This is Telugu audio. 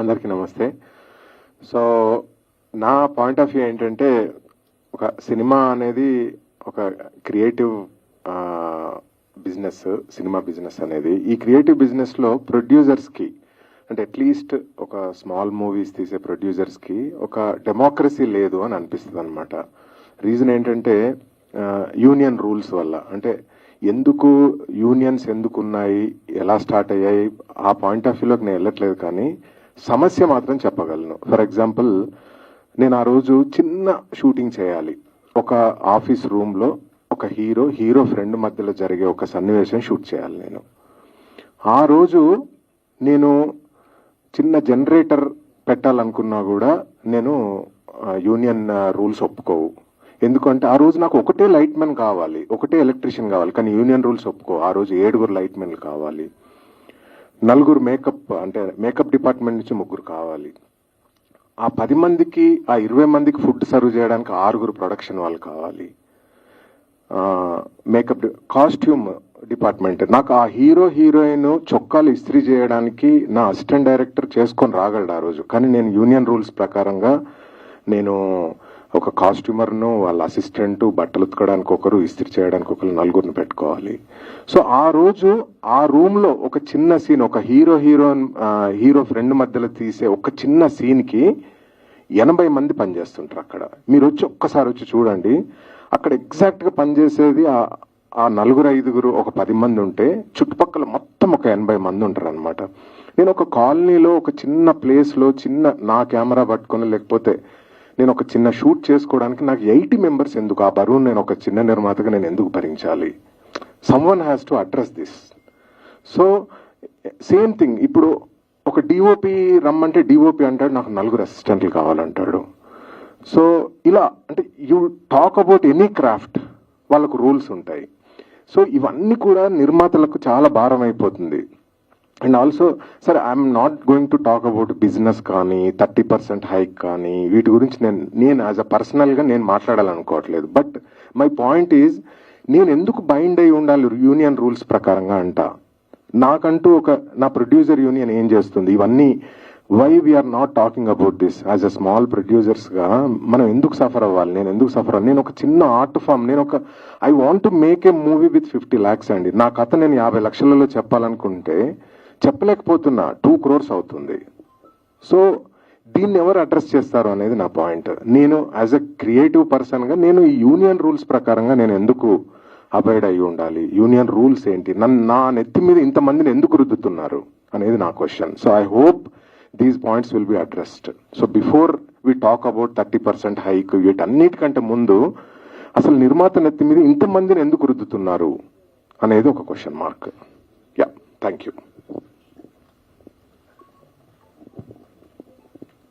అందరికీ నమస్తే. సో నా పాయింట్ ఆఫ్ వ్యూ ఏంటంటే, ఒక సినిమా అనేది ఒక క్రియేటివ్ బిజినెస్, సినిమా బిజినెస్ అనేది. ఈ క్రియేటివ్ బిజినెస్లో ప్రొడ్యూసర్స్కి అంటే అట్లీస్ట్ ఒక స్మాల్ మూవీస్ తీసే ప్రొడ్యూసర్స్కి ఒక డెమోక్రసీ లేదు అని అనిపిస్తుంది అనమాట. రీజన్ ఏంటంటే యూనియన్ రూల్స్ వల్ల. అంటే ఎందుకు యూనియన్స్ ఎందుకు ఉన్నాయి, ఎలా స్టార్ట్ అయ్యాయి, ఆ పాయింట్ ఆఫ్ వ్యూలోకి నేను వెళ్ళట్లేదు, కానీ సమస్య మాత్రం చెప్పగలను. ఫర్ ఎగ్జాంపుల్, నేను ఆ రోజు చిన్న షూటింగ్ చేయాలి. ఒక ఆఫీస్ రూమ్లో ఒక హీరో ఫ్రెండ్ మధ్యలో జరిగే ఒక సన్నివేశం షూట్ చేయాలి. నేను ఆ రోజు నేను చిన్న జనరేటర్ పెట్టాలనుకున్నా కూడా నేను యూనియన్ రూల్స్ ఒప్పుకోవు. ఎందుకంటే ఆ రోజు నాకు ఒకటే లైట్ మెన్ కావాలి, ఒకటే ఎలక్ట్రీషియన్ కావాలి, కానీ యూనియన్ రూల్స్ ఒప్పుకో. ఆ రోజు 7 లైట్ మెన్లు కావాలి, 4 మేకప్ డిపార్ట్మెంట్ నుంచి 3 కావాలి, ఆ 10 మందికి ఆ 20 మందికి ఫుడ్ సర్వ్ చేయడానికి 6 ప్రొడక్షన్ వాళ్ళు కావాలి, మేకప్ కాస్ట్యూమ్ డిపార్ట్మెంట్. నాకు ఆ హీరోయిన్ చొక్కాలు ఇస్త్రీ చేయడానికి నా అసిస్టెంట్ డైరెక్టర్ చేసుకొని రాగలడు ఆ రోజు, కానీ నేను యూనియన్ రూల్స్ ప్రకారంగా నేను ఒక కాస్ట్యూమర్ను, వాళ్ళ అసిస్టెంట్, బట్టలు ఉతకడానికి ఒకరు, ఇస్త్రీ చేయడానికి ఒకరు, 4 పెట్టుకోవాలి. సో ఆ రోజు ఆ రూమ్ లో ఒక చిన్న సీన్, ఒక హీరో ఫ్రెండ్ మధ్యలో తీసే ఒక చిన్న సీన్ కి 80 మంది పనిచేస్తుంటారు అక్కడ. మీరు ఒక్కసారి వచ్చి చూడండి. అక్కడ ఎగ్జాక్ట్ గా పనిచేసేది ఆ 4-5 ఒక 10 మంది ఉంటే, చుట్టుపక్కల మొత్తం ఒక 80 మంది ఉంటారు అనమాట. నేను ఒక కాలనీలో ఒక చిన్న ప్లేస్ లో నా కెమెరా పట్టుకొని, లేకపోతే నేను ఒక చిన్న షూట్ చేసుకోవడానికి నాకు 80 మెంబర్స్ ఎందుకు? ఆ బరువు నేను ఒక చిన్న నిర్మాతగా నేను ఎందుకు భరించాలి? Someone has to address this. So same thing, ఇప్పుడు ఒక డిఓపి రమ్మంటే డిఓపి అంటాడు నాకు 4 అసిస్టెంట్లు కావాలంటాడు. సో ఇలా అంటే you talk about any craft, వాళ్ళకు రూల్స్ ఉంటాయి. సో ఇవన్నీ కూడా నిర్మాతలకు చాలా భారం అయిపోతుంది. అండ్ ఆల్సో సరే, I'm not going to talk about business కానీ 30% హైక్ కానీ, వీటి గురించి నేను యాజ్ అ పర్సనల్గా నేను మాట్లాడాలనుకోవట్లేదు. బట్ మై పాయింట్ ఈజ్, నేను ఎందుకు బైండ్ అయి ఉండాలి యూనియన్ రూల్స్ ప్రకారంగా అంట? నాకంటూ నా ప్రొడ్యూసర్ యూనియన్ ఏం చేస్తుంది? ఇవన్నీ why we are not talking about this as a small ప్రొడ్యూసర్స్గా మనం ఎందుకు సఫర్ అవ్వాలి? నేను ఎందుకు సఫర్ అవ్వాలి? నేను ఒక చిన్న art form, I want to make a movie with 50 lakhs అండి. నా కథ నేను 50 లక్షలలో చెప్పాలనుకుంటే చెప్పలేకపోతున్నా, 2 crores అవుతుంది. సో దీన్ని ఎవరు అడ్రస్ చేస్తారు అనేది నా పాయింట్. నేను యాజ్ అ క్రియేటివ్ పర్సన్గా నేను ఈ యూనియన్ రూల్స్ ప్రకారంగా నేను ఎందుకు అబైడ్ అయి ఉండాలి? యూనియన్ రూల్స్ ఏంటి? నా నెత్తి మీద ఇంతమందిని ఎందుకు రుద్దుతున్నారు అనేది నా question. So I hope these points will be addressed. So before we talk about 30% hike, వీటన్నిటికంటే ముందు అసలు నిర్మాత నెత్తి మీద ఇంతమందిని ఎందుకు రుద్దుతున్నారు అనేది ఒక question mark. Yeah, thank you.